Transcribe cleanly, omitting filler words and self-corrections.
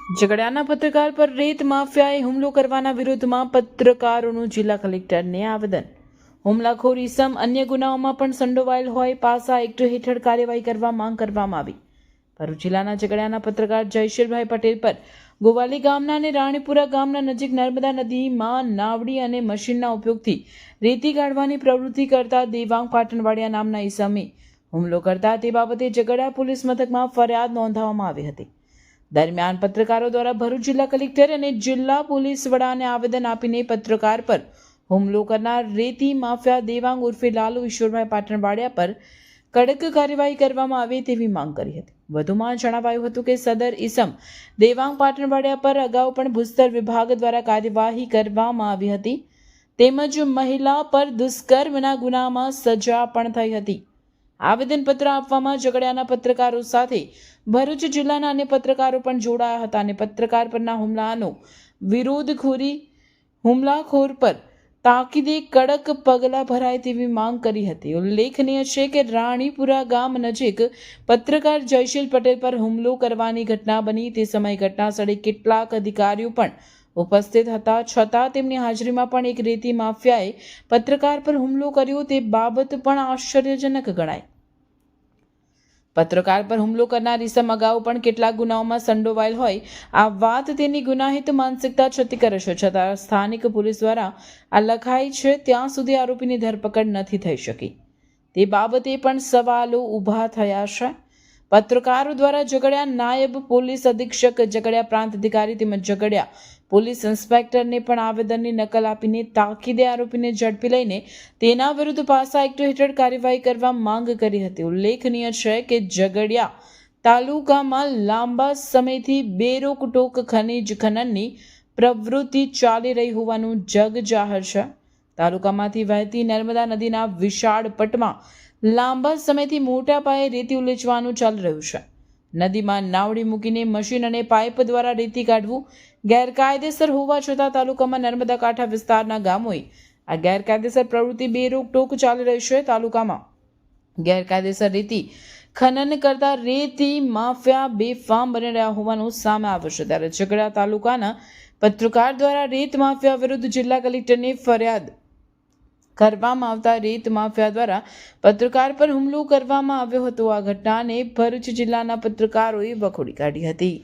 ઝઘડિયાના પત્રકાર પર રેત માફિયાએ હુમલો કરવાના વિરોધમાં પત્રકારોનું જિલ્લા કલેક્ટરને આવેદન. હુમલાખોર ઇસમ અન્ય ગુનાઓમાં પણ સંડોવાયેલ હોય પાસા એક્ટ હેઠળ કાર્યવાહી કરવા માંગ કરવામાં આવી. ભરૂચ જિલ્લાના ઝઘડિયાના પત્રકાર જયશીલભાઈ પટેલ પર ગોવાલી ગામના અને રાણીપુરા ગામના નજીક નર્મદા નદીમાં નાવડી અને મશીનના ઉપયોગથી રેતી કાઢવાની પ્રવૃત્તિ કરતા દેવાંગ પાટણવાડિયા નામના ઇસમે હુમલો કરતા તે બાબતે ઝઘડિયા પોલીસ મથકમાં ફરિયાદ નોંધાવવામાં આવી હતી. દરમિયાન પત્રકારો દ્વારા ભરૂચ જિલ્લા કલેક્ટર અને જિલ્લા પોલીસ વડાને આવેદન આપીને પત્રકાર પર હુમલો કરનાર રેતી માફિયા દેવાંગ ઉર્ફે લાલુ ઈશ્વરભાઈ પાટણવાડિયા પર કડક કાર્યવાહી કરવામાં આવે તેવી માંગ કરી હતી. વધુમાં જણાવાયું હતું કે સદર ઇસમ દેવાંગ પાટણવાડિયા પર અગાઉ પણ ભૂસ્તર વિભાગ દ્વારા કાર્યવાહી કરવામાં આવી હતી, તેમજ મહિલા પર દુષ્કર્મના ગુનામાં સજા પણ થઈ હતી. આવેદનપત્ર આપવામાં ઝઘડિયાના પત્રકારો સાથે ભરૂચ જિલ્લાના અન્ય પત્રકારો પણ જોડાયા હતા અને પત્રકાર પરના હુમલાનો હુમલાખોર પર તાકીદે કડક પગલાં ભરાય તેવી માંગ કરી હતી. ઉલ્લેખનીય છે કે રાણીપુરા ગામ નજીક પત્રકાર જયશીલ પટેલ પર હુમલો કરવાની ઘટના બની તે સમયે ઘટના સ્થળે કેટલાક અધિકારીઓ પણ ઉપસ્થિત હતા, છતાં તેમની હાજરીમાં પણ એક રેતી માફિયાએ પત્રકાર પર હુમલો કર્યો તે બાબત પણ આશ્ચર્યજનક ગણાય. પત્રકાર પર હુમલો કરનાર ઇસમ અગાઉ પણ કેટલાક ગુનાઓમાં સંડોવાયેલ હોય આ વાત તેની ગુનાહિત માનસિકતા છતી કરે છે, છતાં સ્થાનિક પોલીસ દ્વારા આ લખાઈ છે ત્યાં સુધી આરોપીની ધરપકડ નથી થઈ શકી. તે બાબતે પણ સવાલો ઊભા થયા છે. પત્રકારો દ્વારા ઝઘડિયા નાયબ પોલીસ અધિક્ષક, ઝઘડિયા પ્રાંત અધિકારી તેમજ ઝઘડિયા પોલીસ ઇન્સ્પેક્ટરને પણ આવેદનની નકલ આપીને તાકીદે આરોપીને ઝડપી લઈને તેના વિરુદ્ધ પાસા એક્ટ હેઠળ કાર્યવાહી કરવા માંગ કરી હતી. ઉલ્લેખનીય છે કે ઝઘડિયા તાલુકામાં લાંબા સમયથી બેરોકટોક ખનીજ ખનનની પ્રવૃત્તિ ચાલી રહી હોવાનું જગ જાહેર છે. તાલુકામાંથી વહેતી નર્મદા નદીના વિશાળ પટમાં લાંબા સમયથી મોટા પાયે રેતી ઉલેચવાનું ચાલી રહ્યું છે. નદીમાં નાવડી મૂકીને મશીન અને પાઇપ દ્વારા રેતી કાઢવું ગેરકાયદેસર હોવા છતાં તાલુકામાં નર્મદા કાંઠા વિસ્તારના ગામોએ આ ગેરકાયદેસર પ્રવૃત્તિ બેરોકટોક ચાલી રહી છે. તાલુકામાં ગેરકાયદેસર રેતી ખનન કરતા રેતી માફિયા બેફામ બની રહ્યા હોવાનું સામે આવ્યું છે. ત્યારે ઝઘડિયા તાલુકાના પત્રકાર દ્વારા રેત માફિયા વિરુદ્ધ જિલ્લા કલેક્ટરને ફરિયાદ કરવામાં આવતા રેત માફિયા દ્વારા પત્રકાર પર હુમલો કરવામાં આવ્યો હતો. આ ઘટનાને ભરૂચ જિલ્લાના પત્રકારોએ વખોડી કાઢી હતી.